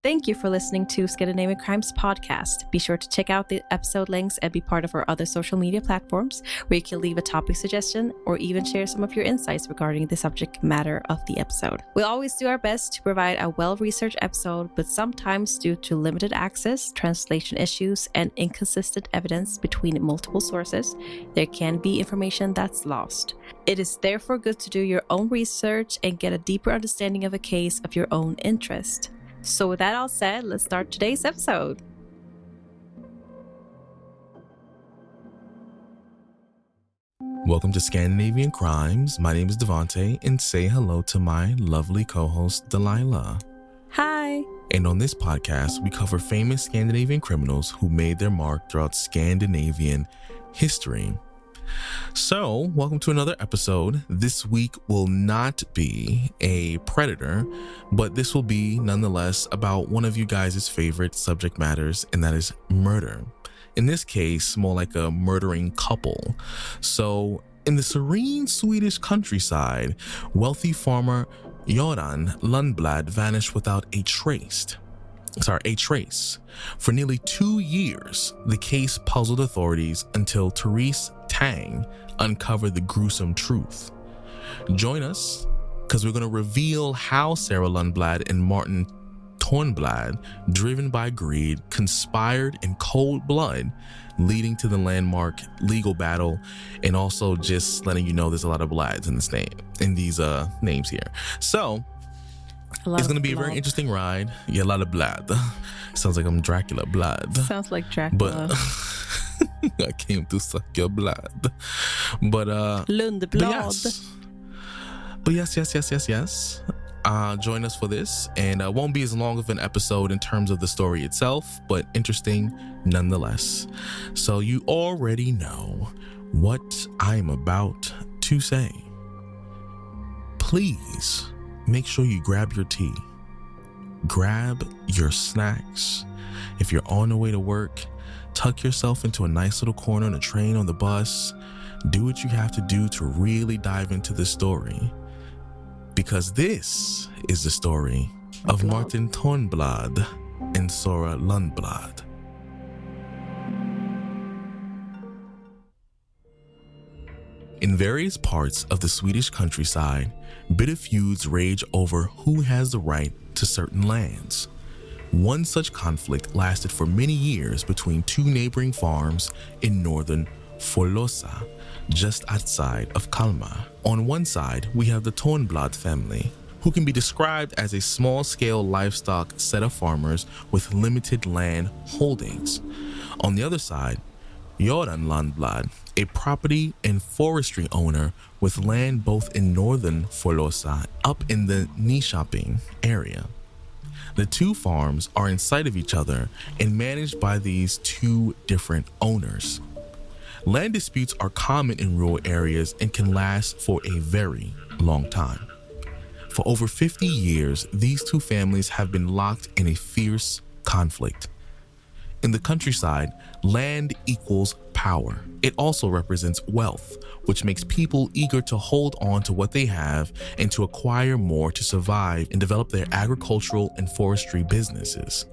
Thank you for listening to Scandinavian Crimes Podcast. Be sure to check out the episode links and be part of our other social media platforms where you can leave a topic suggestion or even share some of your insights regarding the subject matter of the episode. We'll always do our best to provide a well-researched episode, but sometimes due to limited access, translation issues, and inconsistent evidence between multiple sources, there can be information that's lost. It is therefore good to do your own research and get a deeper understanding of a case of your own interest. So with that all said, let's start today's episode. Welcome to Scandinavian Crimes. My name is Devante, and say hello to my lovely co-host, Delila. Hi. And on this podcast, we cover famous Scandinavian criminals who made their mark throughout Scandinavian history. So, welcome to another episode. This week will not be a predator, but this will be nonetheless about one of you guys' favorite subject matters, and that is murder. In this case, more like a murdering couple. So, in the serene Swedish countryside, wealthy farmer Sara Lundblad vanished without a trace. For nearly 2 years, the case puzzled authorities until Therese Tang uncovered the gruesome truth. Join us, because we're going to reveal how Sara Lundblad and Martin Törnblad, driven by greed, conspired in cold blood, leading to the landmark legal battle, and also just letting you know there's a lot of blads in these names here. So it's going to be a very interesting ride. Yeah, a lot of blood. Sounds like I'm Dracula blood. Sounds like Dracula. But I came to suck your blood. But Lundblad. But yes. Join us for this, and it won't be as long of an episode in terms of the story itself, but interesting nonetheless. So you already know what I'm about to say. Please make sure you grab your tea, grab your snacks. If you're on the way to work, tuck yourself into a nice little corner on the train, on the bus. Do what you have to do to really dive into the story. Because this is the story of Martin Törnblad and Sara Lundblad. In various parts of the Swedish countryside, bitter feuds rage over who has the right to certain lands. One such conflict lasted for many years between two neighboring farms in northern Forlosa, just outside of Kalmar. On one side, we have the Törnblad family, who can be described as a small-scale livestock set of farmers with limited land holdings. On the other side, Sara Lundblad, a property and forestry owner with land both in northern Forlosa up in the Nyköping area. The two farms are in sight of each other and managed by these two different owners. Land disputes are common in rural areas and can last for a very long time. For over 50 years, these two families have been locked in a fierce conflict. In the countryside, land equals power. It also represents wealth, which makes people eager to hold on to what they have and to acquire more to survive and develop their agricultural and forestry businesses.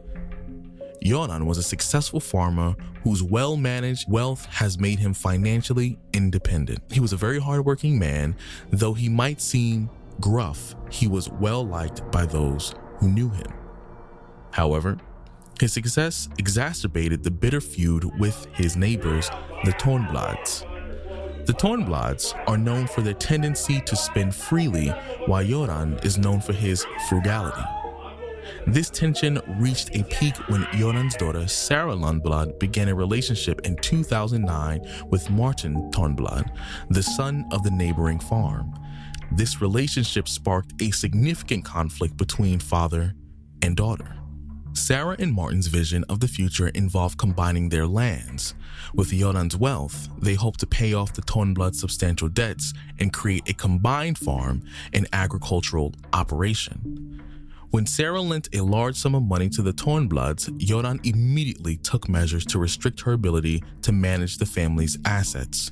Sara was a successful farmer whose well-managed wealth has made him financially independent. He was a very hardworking man. Though he might seem gruff, he was well-liked by those who knew him. However, his success exacerbated the bitter feud with his neighbors, the Törnblads. The Törnblads are known for their tendency to spend freely, while Sara is known for his frugality. This tension reached a peak when Sara's daughter, Sara Lundblad, began a relationship in 2009 with Martin Törnblad, the son of the neighboring farm. This relationship sparked a significant conflict between father and daughter. Sara and Martin's vision of the future involved combining their lands. With Sara's wealth, they hoped to pay off the Törnblad's substantial debts and create a combined farm and agricultural operation. When Sara lent a large sum of money to the Törnblads, Sara immediately took measures to restrict her ability to manage the family's assets.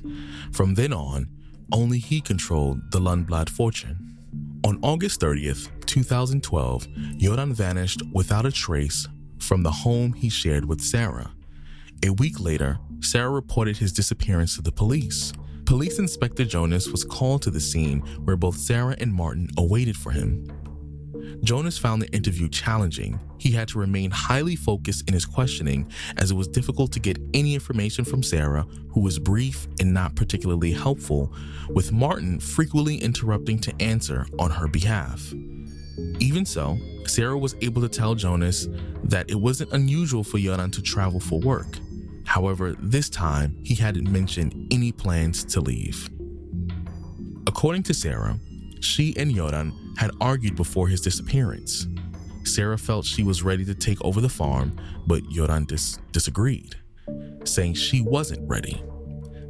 From then on, only he controlled the Lundblad fortune. On August 30th, 2012, Göran vanished without a trace from the home he shared with Sara. A week later, Sara reported his disappearance to the police. Police Inspector Jonas was called to the scene where both Sara and Martin awaited for him. Jonas found the interview challenging. He had to remain highly focused in his questioning as it was difficult to get any information from Sara, who was brief and not particularly helpful, with Martin frequently interrupting to answer on her behalf. Even so, Sara was able to tell Jonas that it wasn't unusual for Göran to travel for work. However, this time he hadn't mentioned any plans to leave. According to Sara, she and Göran had argued before his disappearance. Sara felt she was ready to take over the farm, but Göran disagreed, saying she wasn't ready.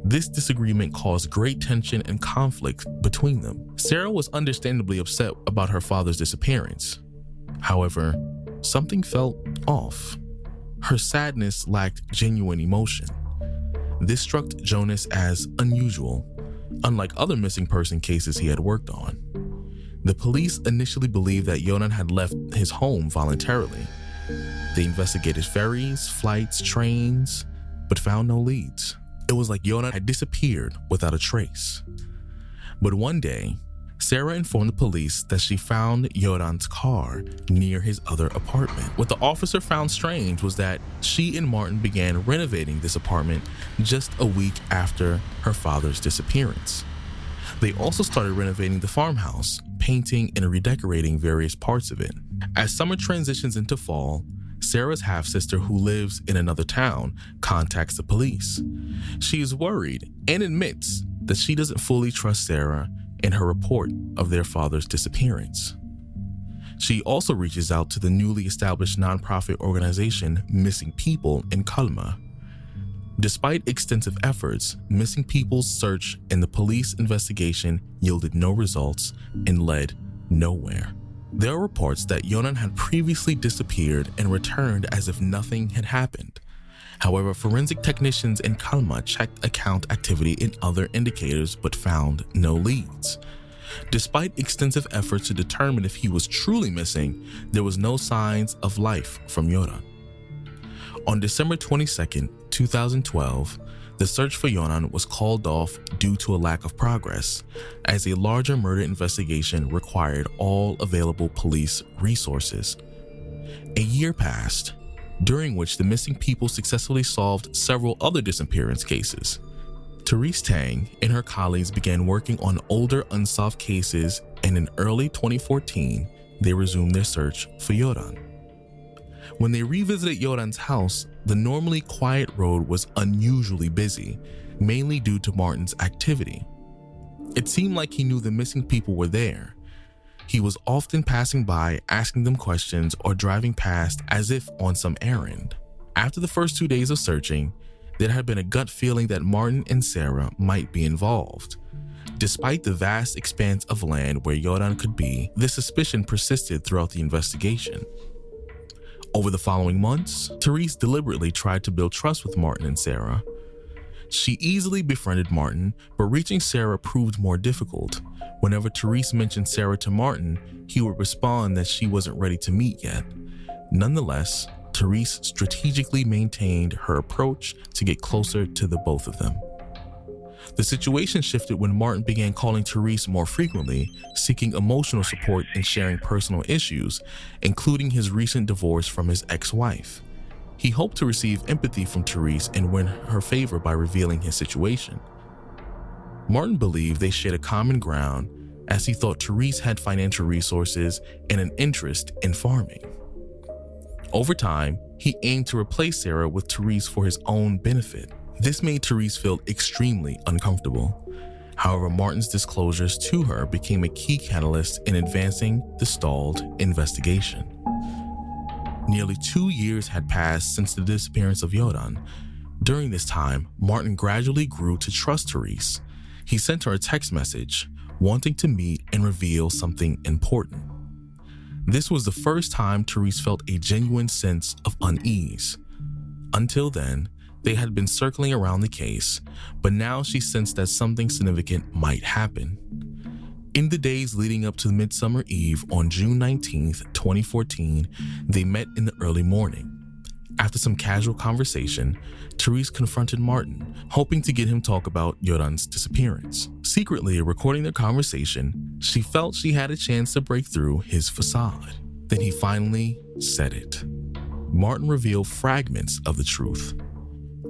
This disagreement caused great tension and conflict between them. Sara was understandably upset about her father's disappearance. However, something felt off. Her sadness lacked genuine emotion. This struck Jonas as unusual, unlike other missing person cases he had worked on. The police initially believed that Göran had left his home voluntarily. They investigated ferries, flights, trains, but found no leads. It was like Göran had disappeared without a trace. But one day, Sara informed the police that she found Göran's car near his other apartment. What the officer found strange was that she and Martin began renovating this apartment just a week after her father's disappearance. They also started renovating the farmhouse, painting and redecorating various parts of it. As summer transitions into fall, Sara's half-sister, who lives in another town, contacts the police. She is worried and admits that she doesn't fully trust Sara in her report of their father's disappearance. She also reaches out to the newly established nonprofit organization Missing People in Kalmar. Despite extensive efforts, missing people's search and the police investigation yielded no results and led nowhere. There are reports that Göran had previously disappeared and returned as if nothing had happened. However, forensic technicians in Kalmar checked account activity and other indicators but found no leads. Despite extensive efforts to determine if he was truly missing, there was no signs of life from Göran. On December 22, 2012, the search for Göran was called off due to a lack of progress, as a larger murder investigation required all available police resources. A year passed, during which the missing people successfully solved several other disappearance cases. Therese Tang and her colleagues began working on older unsolved cases, and in early 2014, they resumed their search for Göran. When they revisited Göran's house, the normally quiet road was unusually busy, mainly due to Martin's activity. It seemed like he knew the missing people were there. He was often passing by, asking them questions, or driving past as if on some errand. After the first 2 days of searching, there had been a gut feeling that Martin and Sara might be involved. Despite the vast expanse of land where Göran could be, this suspicion persisted throughout the investigation. Over the following months, Therese deliberately tried to build trust with Martin and Sara. She easily befriended Martin, but reaching Sara proved more difficult. Whenever Therese mentioned Sara to Martin, he would respond that she wasn't ready to meet yet. Nonetheless, Therese strategically maintained her approach to get closer to the both of them. The situation shifted when Martin began calling Therese more frequently, seeking emotional support and sharing personal issues, including his recent divorce from his ex-wife. He hoped to receive empathy from Therese and win her favor by revealing his situation. Martin believed they shared a common ground, as he thought Therese had financial resources and an interest in farming. Over time, he aimed to replace Sara with Therese for his own benefit. This made Therese feel extremely uncomfortable. However, Martin's disclosures to her became a key catalyst in advancing the stalled investigation. Nearly 2 years had passed since the disappearance of Göran. During this time, Martin gradually grew to trust Therese. He sent her a text message, wanting to meet and reveal something important. This was the first time Therese felt a genuine sense of unease. Until then, they had been circling around the case, but now she sensed that something significant might happen. In the days leading up to Midsummer Eve on June 19th, 2014, they met in the early morning. After some casual conversation, Therese confronted Martin, hoping to get him to talk about Göran's disappearance. Secretly recording their conversation, she felt she had a chance to break through his facade. Then he finally said it. Martin revealed fragments of the truth.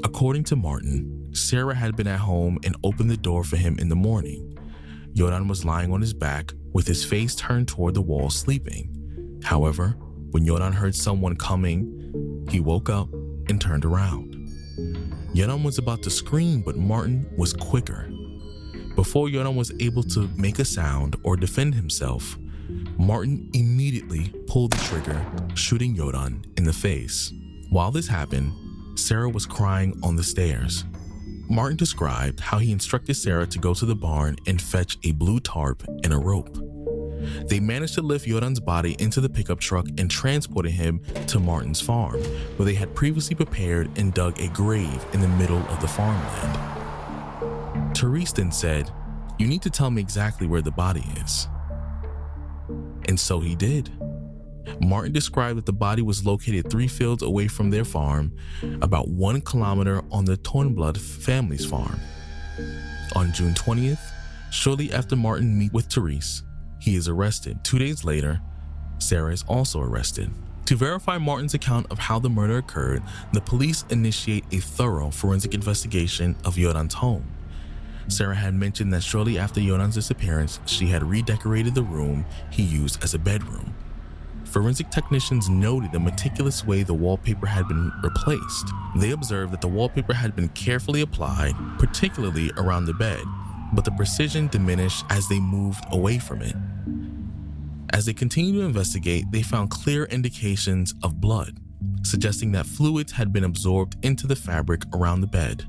According to Martin, Sara had been at home and opened the door for him in the morning. Göran was lying on his back with his face turned toward the wall sleeping. However, when Göran heard someone coming, he woke up and turned around. Göran was about to scream, but Martin was quicker. Before Göran was able to make a sound or defend himself, Martin immediately pulled the trigger, shooting Göran in the face. While this happened, Sara was crying on the stairs. Martin described how he instructed Sara to go to the barn and fetch a blue tarp and a rope. They managed to lift Göran's body into the pickup truck and transported him to Martin's farm, where they had previously prepared and dug a grave in the middle of the farmland. Therese then said, "You need to tell me exactly where the body is." And so he did. Martin described that the body was located 3 fields away from their farm, about 1 kilometer on the Törnblad family's farm. On June 20th, shortly after Martin meets with Therese, he is arrested. 2 days later, Sara is also arrested. To verify Martin's account of how the murder occurred, the police initiate a thorough forensic investigation of Göran's home. Sara had mentioned that shortly after Göran's disappearance, she had redecorated the room he used as a bedroom. Forensic technicians noted the meticulous way the wallpaper had been replaced. They observed that the wallpaper had been carefully applied, particularly around the bed, but the precision diminished as they moved away from it. As they continued to investigate, they found clear indications of blood, suggesting that fluids had been absorbed into the fabric around the bed.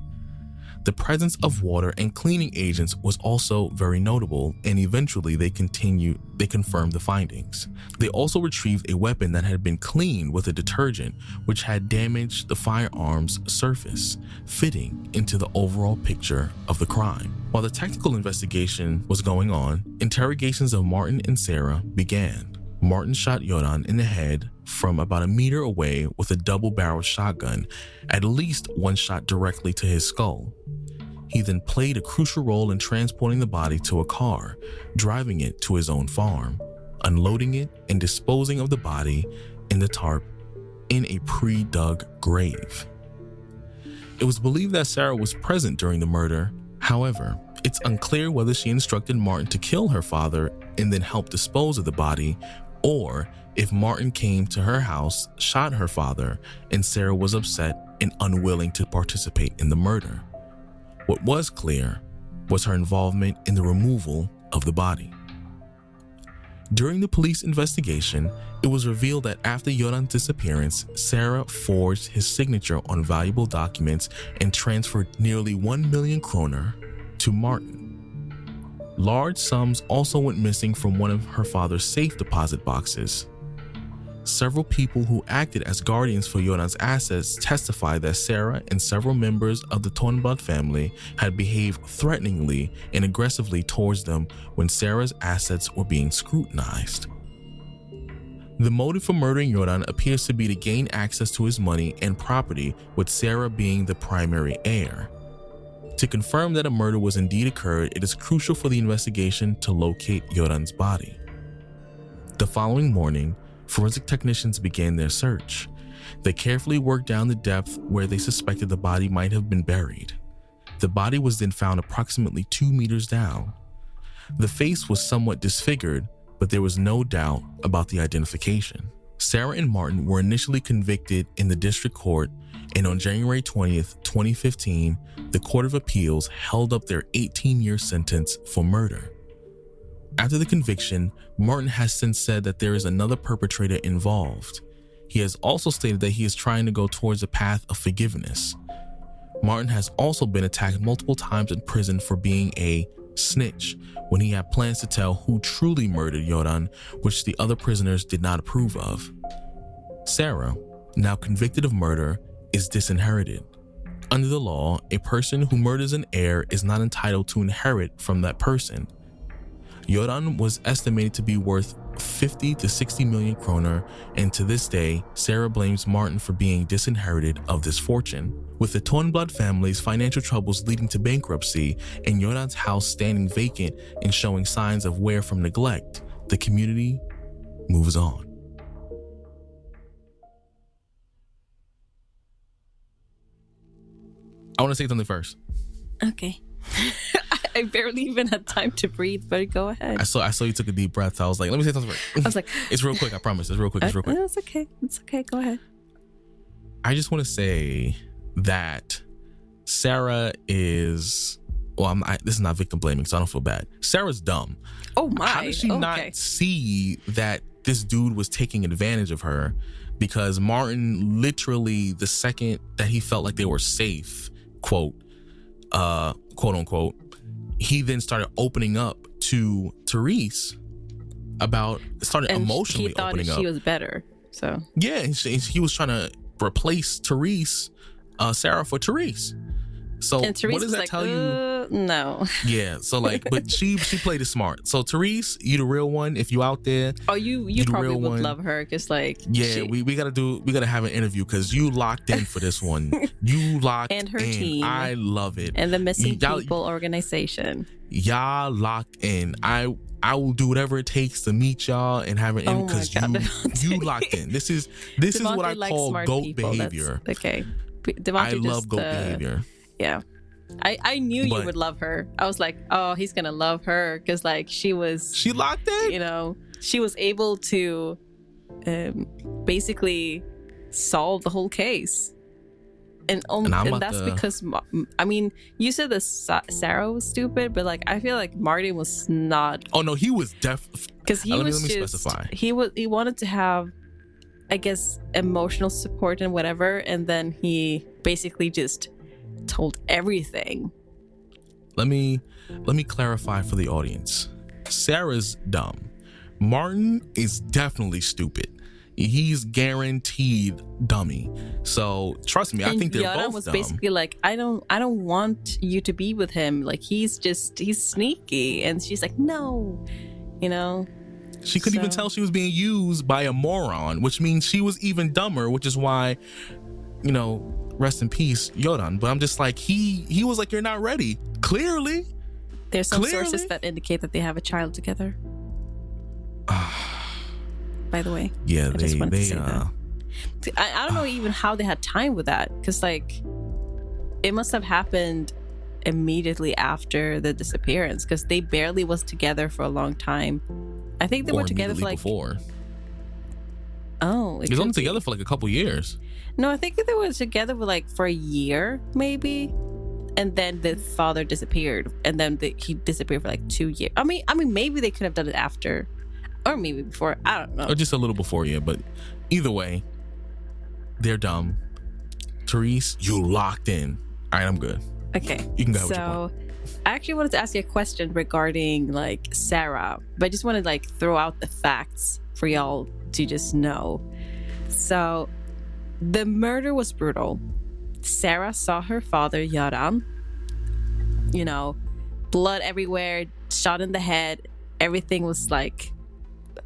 The presence of water and cleaning agents was also very notable, and eventually they confirmed the findings. They also retrieved a weapon that had been cleaned with a detergent, which had damaged the firearm's surface, fitting into the overall picture of the crime. While the technical investigation was going on, interrogations of Martin and Sara began. Martin shot Göran in the head from about a meter away with a double-barreled shotgun, at least 1 shot directly to his skull. He then played a crucial role in transporting the body to a car, driving it to his own farm, unloading it, and disposing of the body in the tarp in a pre-dug grave. It was believed that Sara was present during the murder. However, it's unclear whether she instructed Martin to kill her father and then help dispose of the body, or if Martin came to her house, shot her father, and Sara was upset and unwilling to participate in the murder. What was clear was her involvement in the removal of the body. During the police investigation, it was revealed that after Göran's disappearance, Sara forged his signature on valuable documents and transferred nearly 1 million kroner to Martin. Large sums also went missing from one of her father's safe deposit boxes. Several people who acted as guardians for Göran's assets testified that Sara and several members of the Törnblad family had behaved threateningly and aggressively towards them when Sara's assets were being scrutinized. The motive for murdering Göran appears to be to gain access to his money and property, with Sara being the primary heir. To confirm that a murder was indeed occurred, it is crucial for the investigation to locate Göran's body. The following morning, forensic technicians began their search. They carefully worked down the depth where they suspected the body might have been buried. The body was then found approximately 2 meters down. The face was somewhat disfigured, but there was no doubt about the identification. Sara and Martin were initially convicted in the district court, and on January 20th, 2015, the Court of Appeals held up their 18-year sentence for murder. After the conviction, Martin has since said that there is another perpetrator involved. He has also stated that he is trying to go towards a path of forgiveness. Martin has also been attacked multiple times in prison for being a snitch when he had plans to tell who truly murdered Göran, which the other prisoners did not approve of. Sara, now convicted of murder, is disinherited. Under the law, a person who murders an heir is not entitled to inherit from that person. Göran was estimated to be worth 50 to 60 million kroner, and to this day, Sara blames Martin for being disinherited of this fortune. With the Törnblad family's financial troubles leading to bankruptcy and Göran's house standing vacant and showing signs of wear from neglect, the community moves on. I want to say something first. Okay. I barely even had time to breathe, but go ahead. I saw you took a deep breath, so I was like, let me say something first. I was like, it's real quick, I promise. It's real quick. No, it's okay. It's okay. Go ahead. I just want to say that Sara is, this is not victim blaming, so I don't feel bad. Sara's dumb. Oh my. How did she not see that this dude was taking advantage of her? Because Martin, literally the second that he felt like they were safe, quote unquote, he then started opening up to Therese started emotionally opening up. She was better, so yeah, he was trying to replace Sara for Therese. So and Therese what does that tell you? No. Yeah. So but she played it smart. So Therese, you the real one. If you out there, you probably would love her because we gotta have an interview because you locked in for this one. You locked and her in. team. I love it. And the Missing People organization. Y'all locked in. I will do whatever it takes to meet y'all and have an interview because you locked in. This is Devante what I call goat behavior. Okay. I love goat behavior. Yeah. I knew you would love her. I was like, oh, he's gonna love her because she locked in. She was able to basically solve the whole case. And that's because you said that Sara was stupid, but I feel like Martin was not. Oh no, he was because he was let me specify. He wanted to have, I guess, emotional support and whatever, and then he basically just told everything. Let me clarify for the audience. Sarah's dumb. Martin is definitely stupid. He's guaranteed dummy. So trust me, I think they're both was dumb. Basically like, I don't want you to be with him. He's sneaky, and she's like, no, She couldn't even tell she was being used by a moron, which means she was even dumber, which is why, rest in peace, Göran. But I'm just like, he was like, you're not ready. Clearly. There's some sources that indicate that they have a child together. By the way. Yeah, I just wanted to say that. I don't know even how they had time with that, because it must have happened immediately after the disappearance, because they barely was together for a long time. I think they were together for before. Oh, he was only together for a couple years. No, I think they were together for a year, maybe, and then the father disappeared, and then he disappeared for 2 years. I mean, maybe they could have done it after, or maybe before. I don't know. Or just a little before, yeah. But either way, they're dumb. Therese, you locked in. All right, I'm good. Okay, you can go. with your point. I actually wanted to ask you a question regarding Sara, but I just want to throw out the facts for y'all to just know. So the murder was brutal. Sara saw her father, Göran, blood everywhere, shot in the head. Everything was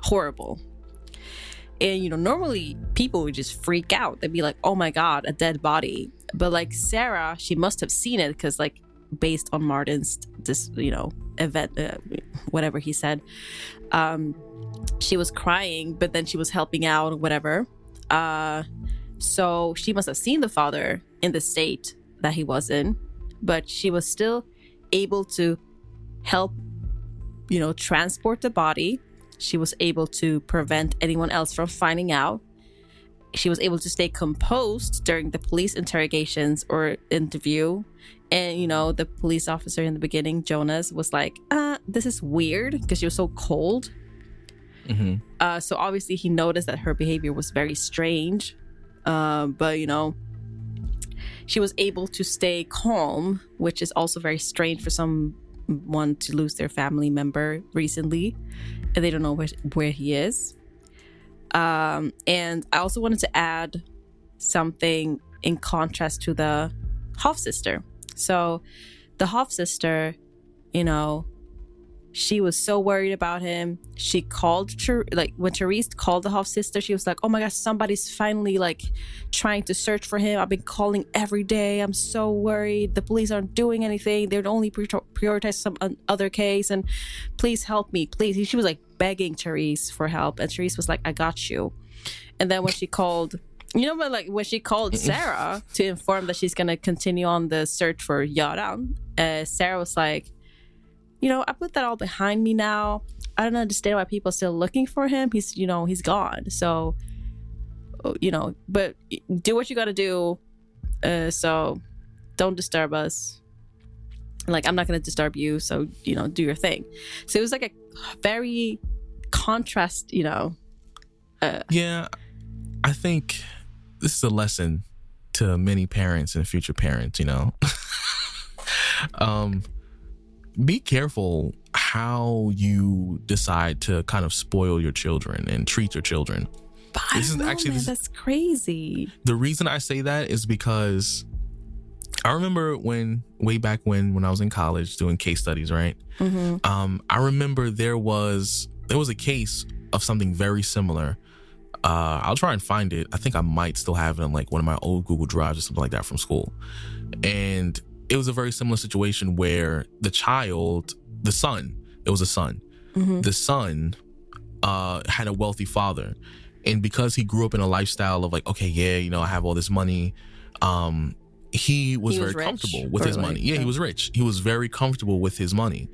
horrible. And normally people would just freak out. They'd be like, oh my God, a dead body. But Sara, she must have seen it because based on Martin's event, whatever he said, she was crying, but then she was helping out or whatever. So she must have seen the father in the state that he was in, but she was still able to help, transport the body. She was able to prevent anyone else from finding out. She was able to stay composed during the police interrogations or interview. And, the police officer in the beginning, Jonas, was like, this is weird, because she was so cold. Mm-hmm. So obviously he noticed that her behavior was very strange. But, she was able to stay calm, which is also very strange for someone to lose their family member recently. And they don't know where he is. And I also wanted to add something in contrast to the half sister. So the half sister, she was so worried about him. She called, when Therese called the half sister, she was like, oh my gosh, somebody's finally like trying to search for him. I've been calling every day. I'm so worried. The police aren't doing anything. They're only prioritize some other case, and please help me, please. She was like begging Therese for help, and Therese was like, I got you. And then when she called, when she called Sara to inform that she's going to continue on the search for Göran, Sara was like, I put that all behind me now. I don't understand why people are still looking for him. He's gone. So, but do what you got to do. So don't disturb us. Like, I'm not going to disturb you. So, do your thing. So it was like a very contrast, Yeah, I think this is a lesson to many parents and future parents, be careful how you decide to kind of spoil your children and treat your children. But that's crazy. The reason I say that is because I remember way back when I was in college doing case studies, right? Mm-hmm. I remember there was a case of something very similar. I'll try and find it. I think I might still have it in like one of my old Google Drives or something like that from school. And it was a very similar situation where the son, it was a son. Mm-hmm. The son had a wealthy father. And because he grew up in a lifestyle of like, okay, yeah, I have all this money. He was very comfortable with his money. Yeah, he was rich. He was very comfortable with his money.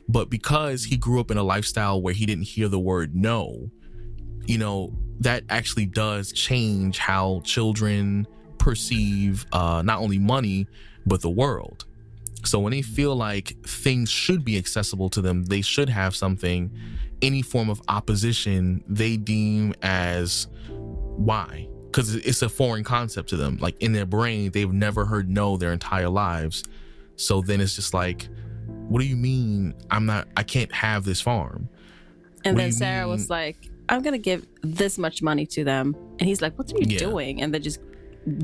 But because he grew up in a lifestyle where he didn't hear the word no, that actually does change how children perceive not only money, but the world. So when they feel like things should be accessible to them, they should have something, any form of opposition they deem as why? Because it's a foreign concept to them. Like in their brain, they've never heard no their entire lives. So then it's just like, what do you mean I can't have this farm? And then Sara was like, I'm going to give this much money to them. And he's like, what are you doing? And they just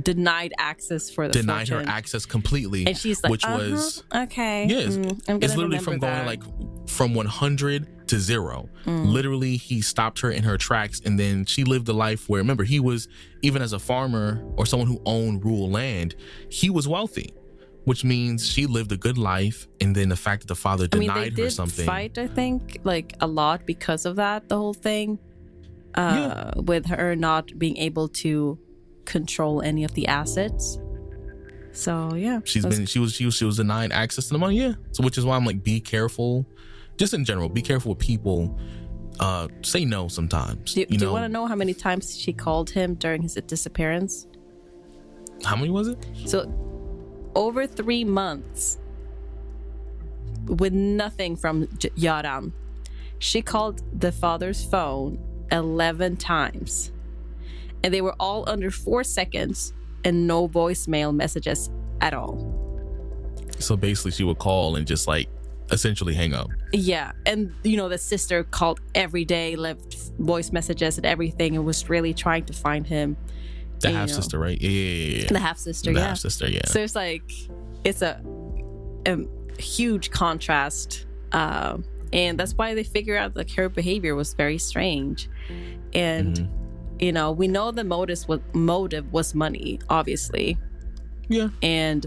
denied access for the denied fortune. Her access completely. And she's like, which was okay. Yes. It's literally from that. going like from 100 to 0. Literally, he stopped her in her tracks, and then she lived a life where, remember, he was, even as a farmer or someone who owned rural land, he was wealthy, which means she lived a good life. And then the fact that the father denied her something. They did fight, I think, like a lot because of that, the whole thing, with her not being able to control any of the assets. So yeah, she was denied access to the money. Yeah, so which is why I'm like, be careful. Just in general, be careful with people. Say no sometimes. Do you want to know how many times she called him during his disappearance? How many was it? So over 3 months with nothing from Göran. She called the father's phone 11 times. And they were all under 4 seconds and no voicemail messages at all. So basically she would call and just like essentially hang up. Yeah. And the sister called every day, left voice messages and everything, and was really trying to find him. The half sister, right? Yeah. The half sister, The half sister, yeah. So it's like, it's a huge contrast. And that's why they figure out like her behavior was very strange. And we know the motive was money, obviously. Yeah. And,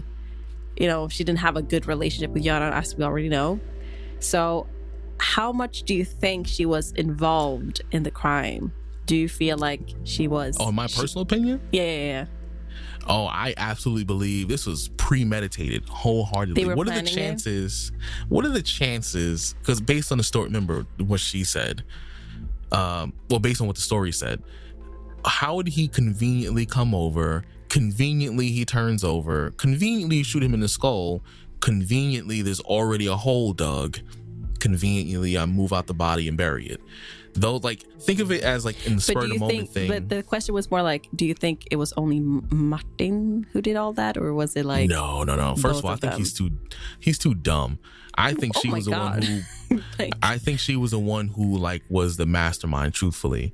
she didn't have a good relationship with Göran, as we already know. So how much do you think she was involved in the crime? Do you feel like she was? Oh, in my personal opinion? Yeah. Oh, I absolutely believe this was premeditated wholeheartedly. What are the chances? What are the chances? Because based on the story, remember what she said. Based on what the story said, how would he conveniently come over? Conveniently, he turns over. Conveniently, you shoot him in the skull. Conveniently, there's already a hole dug. Conveniently, I move out the body and bury it. Though, like, think of it as like in the spur of the moment thing. But the question was more like, do you think it was only Martin who did all that, or was it like? No. First of all, I think he's too dumb. I think she was the one who. I think she was the one who like was the mastermind. Truthfully,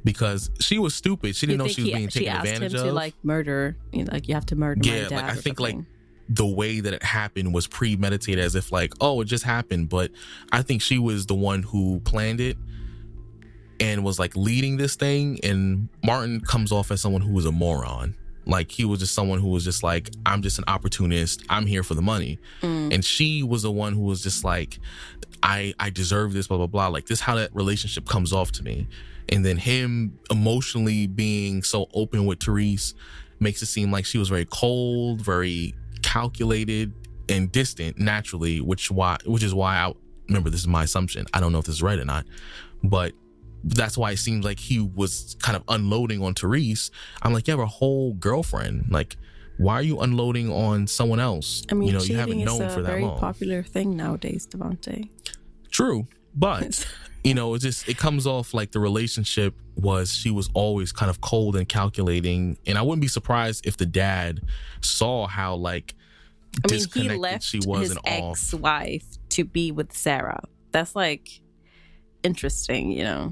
because she was stupid. She didn't know she was being taken advantage of. She asked him to like murder. Like, you have to murder my dad. Like I think like the way that it happened was premeditated, as if like, oh, it just happened. But I think she was the one who planned it and was like leading this thing. And Martin comes off as someone who was a moron. Like he was just someone who was just like, I'm just an opportunist. I'm here for the money. And she was the one who was just like, I deserve this, blah, blah, blah. Like this, how that relationship comes off to me. And then him emotionally being so open with Therese makes it seem like she was very cold, very calculated and distant naturally, which is why I remember, this is my assumption. I don't know if this is right or not, but that's why it seems like he was kind of unloading on Therese. I'm like, you have a whole girlfriend. Like, why are you unloading on someone else? I mean, you haven't known for that long. Cheating is a very popular thing nowadays, Devante. True, but it comes off like the relationship she was always kind of cold and calculating. And I wouldn't be surprised if the dad saw how like disconnected he left she was his and off. ex-wife to be with Sara. That's like interesting, Yeah,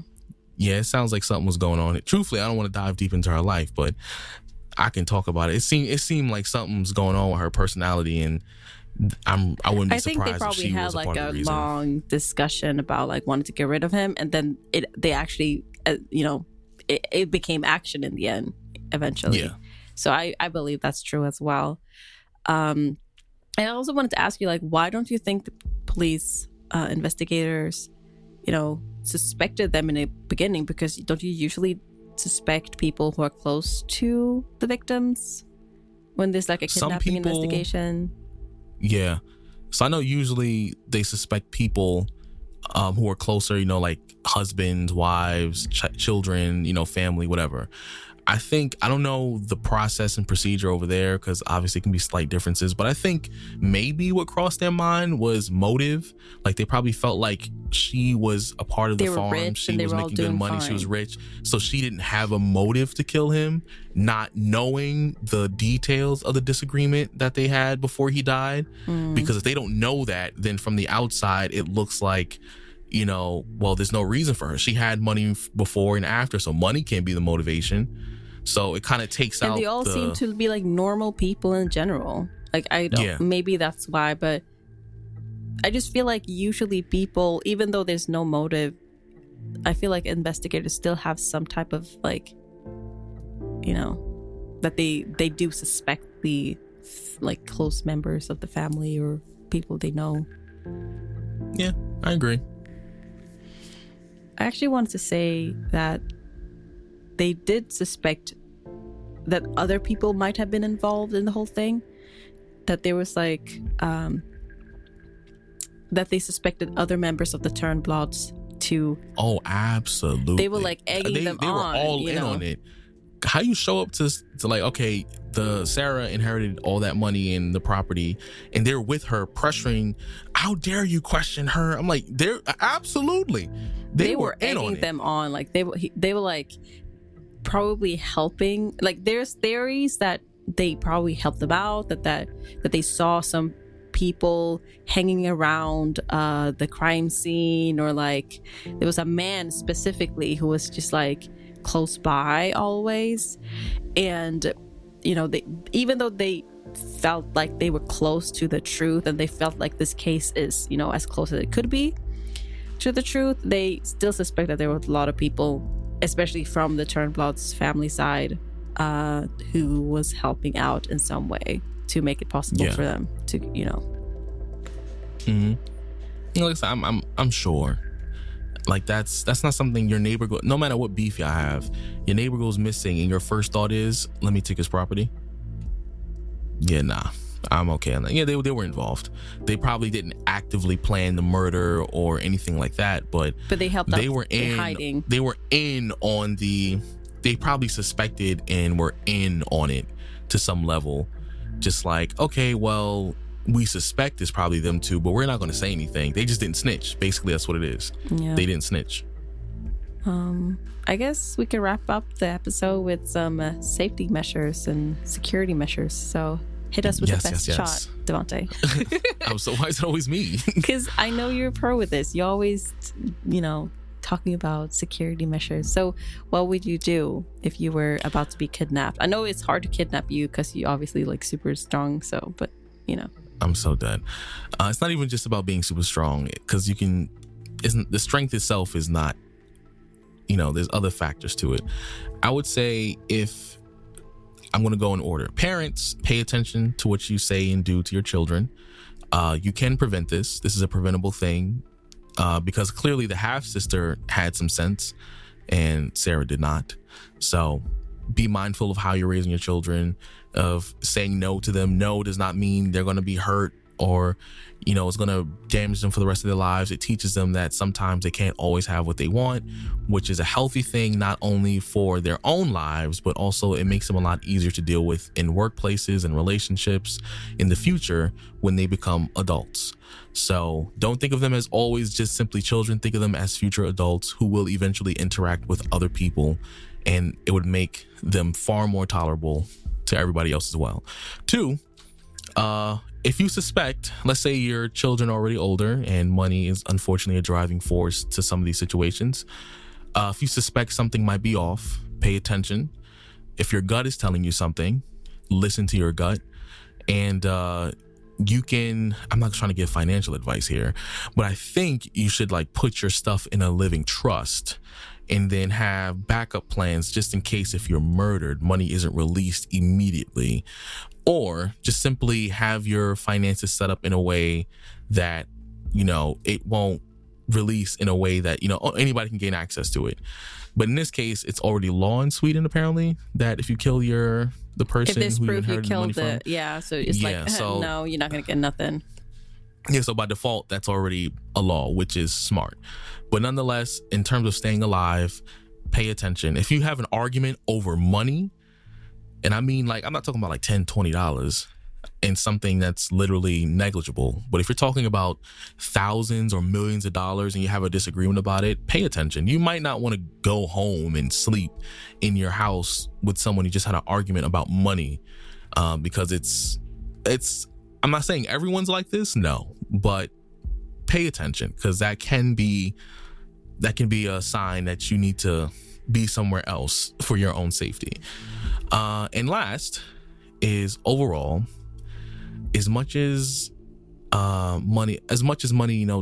it sounds like something was going on. Truthfully, I don't want to dive deep into her life, but I can talk about it. It seemed like something's going on with her personality, and I wouldn't be surprised if she was a part of the reason. I think they probably had like a long discussion about like wanting to get rid of him, and then they actually, it became action in the end eventually. Yeah. So I believe that's true as well. I also wanted to ask you, like, why don't you think the police investigators, suspected them in the beginning? Because don't you usually suspect people who are close to the victims when there's like a kidnapping investigation? Yeah. So I know usually they suspect people who are closer, like husbands, wives, children, family, whatever. I don't know the process and procedure over there, because obviously it can be slight differences, but I think maybe what crossed their mind was motive. Like they probably felt like she was a part of the farm. She was making good money. Fine. She was rich. So she didn't have a motive to kill him, not knowing the details of the disagreement that they had before he died. Because if they don't know that, then from the outside, it looks like, well, there's no reason for her. She had money before and after, so money can't be the motivation. So it kind of takes out. And they all seem to be like normal people in general. Like maybe that's why, but I just feel like usually people, even though there's no motive, I feel like investigators still have some type of like, that they do suspect the like close members of the family or people they know. Yeah, I agree. I actually wanted to say that they did suspect that other people might have been involved in the whole thing. That there was like, that they suspected other members of the Törnblads to. Oh, absolutely. They were like egging them on. They were all in on it. How you show up to like, okay, Sara inherited all that money and the property, and they're with her pressuring, how dare you question her? I'm like, they're absolutely. They were egging them on. Like they were like probably helping. Like there's theories that they probably helped them out, that they saw some people hanging around the crime scene, or like there was a man specifically who was just like close by always. And even though they felt like they were close to the truth, and they felt like this case is as close as it could be to the truth, they still suspect that there were a lot of people, especially from the Törnblad's family side, who was helping out in some way to make it possible for them to Mm-hmm. Like I said, I'm sure. Like that's not something your neighbor no matter what beef y'all have, your neighbor goes missing and your first thought is, let me take his property. Yeah, nah, I'm okay on that. Yeah, they were involved. They probably didn't actively plan the murder or anything like that, but they helped. They were in hiding. They were in on they probably suspected and were in on it to some level. Just like, okay, well, we suspect it's probably them too, but we're not going to say anything. They just didn't snitch. Basically, that's what it is. Yeah. They didn't snitch. I guess we could wrap up the episode with some safety measures and security measures. So hit us with the best shot, Devante. So why is it always me? Because I know you're a pro with this. You always, talking about security measures. So what would you do if you were about to be kidnapped? I know it's hard to kidnap you because you obviously like super strong. So, but I'm so dead. It's not even just about being super strong, because the strength itself is not, there's other factors to it. I would say, if I'm going to go in order, parents, pay attention to what you say and do to your children. You can prevent this. This is a preventable thing, because clearly the half sister had some sense and Sara did not. So be mindful of how you're raising your children, of saying no to them. No does not mean they're going to be hurt or, it's going to damage them for the rest of their lives. It teaches them that sometimes they can't always have what they want, which is a healthy thing, not only for their own lives, but also it makes them a lot easier to deal with in workplaces and relationships in the future when they become adults. So don't think of them as always just simply children. Think of them as future adults who will eventually interact with other people, and it would make them far more tolerable to everybody else as well. 2, if you suspect, let's say your children are already older and money is unfortunately a driving force to some of these situations. If you suspect something might be off, pay attention. If your gut is telling you something, listen to your gut. And I'm not trying to give financial advice here, but I think you should put your stuff in a living trust and then have backup plans just in case if you're murdered, money isn't released immediately. Or just simply have your finances set up in a way that, it won't release in a way that, anybody can gain access to it. But in this case, it's already law in Sweden, apparently, that if you kill the person if who you proof you inherited killed money from. So it's no, you're not going to get nothing. Yeah, so by default, that's already a law, which is smart. But nonetheless, in terms of staying alive, pay attention. If you have an argument over money, and I mean, I'm not talking about $10, $20 and something that's literally negligible. But if you're talking about thousands or millions of dollars and you have a disagreement about it, pay attention. You might not want to go home and sleep in your house with someone you just had an argument about money, because it's. I'm not saying everyone's like this, no, but pay attention, because that can be a sign that you need to be somewhere else for your own safety. And last is overall, as much as money,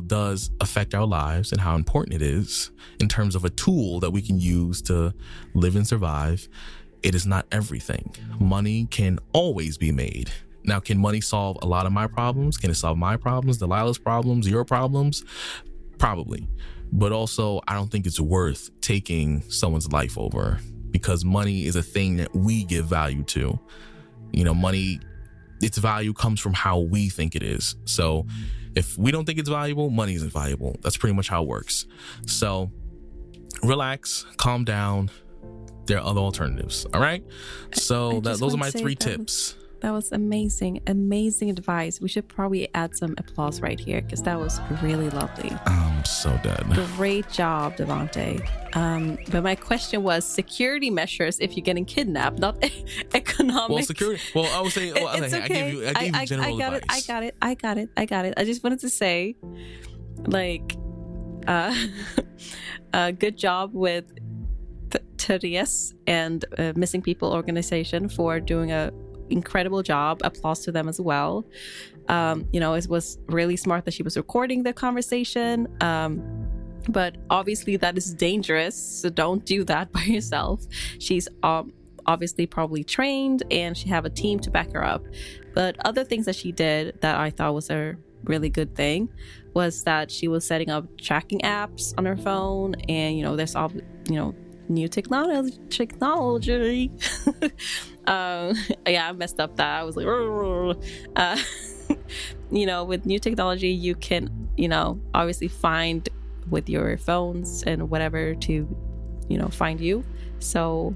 does affect our lives and how important it is in terms of a tool that we can use to live and survive, it is not everything. Money can always be made. Now, can money solve a lot of my problems? Can it solve my problems, Delilah's problems, your problems? Probably. But also, I don't think it's worth taking someone's life over, because money is a thing that we give value to. Money, its value comes from how we think it is. So if we don't think it's valuable, money isn't valuable. That's pretty much how it works. So relax, calm down. There are other alternatives. All right. So those are my 3 tips. That was amazing advice. We should probably add some applause right here, because that was really lovely. I'm so dead. Great job, Devante. But my question was security measures if you're getting kidnapped, not economic. Well, security. Well, I would say, it's okay. I gave you general advice. I got it. I just wanted to say, good job with Therese and Missing People organization for doing a incredible job. Applause to them as well. It was really smart that she was recording the conversation, but obviously that is dangerous, so don't do that by yourself. She's obviously probably trained and she have a team to back her up. But other things that she did that I thought was a really good thing was that she was setting up tracking apps on her phone, and there's all new technology. I messed up that. I was like, with new technology, you can, obviously find with your phones and whatever to, find you. So,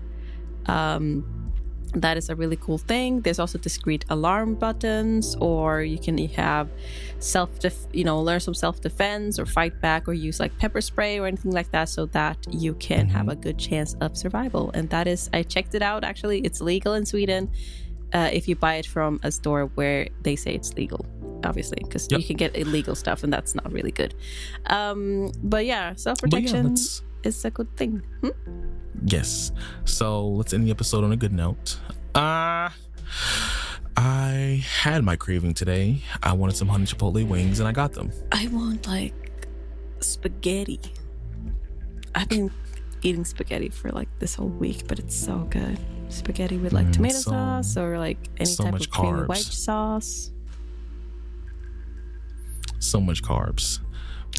that is a really cool thing. There's also discrete alarm buttons, or you can have learn some self-defense or fight back, or use pepper spray or anything like that, so that you can have a good chance of survival. And that is, I checked it out, actually, it's legal in Sweden if you buy it from a store where they say it's legal, obviously, because you can get illegal stuff and that's not really good. But yeah, self-protection is a good thing. Yes. So let's end the episode on a good note. I had my craving today. I wanted some honey chipotle wings and I got them. I want like spaghetti. I've been eating spaghetti for like this whole week, but it's so good. Spaghetti with like tomato sauce or like any type of creamy white sauce. So much carbs.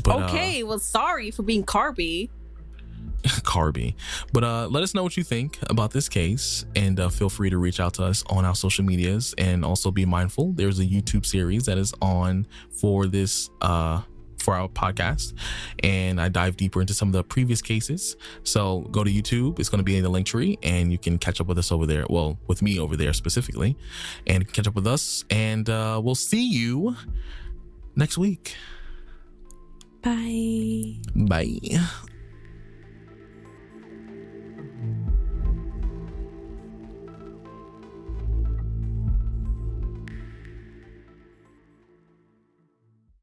But, okay, well, sorry for being carby. Carby. But let us know what you think about this case, and feel free to reach out to us on our social medias. And also be mindful, there's a YouTube series that is on for this for our podcast, and I dive deeper into some of the previous cases. So go to YouTube, it's going to be in the link tree, and you can catch up with us over there. Well, with me over there specifically, and catch up with us, and we'll see you next week. Bye. Bye.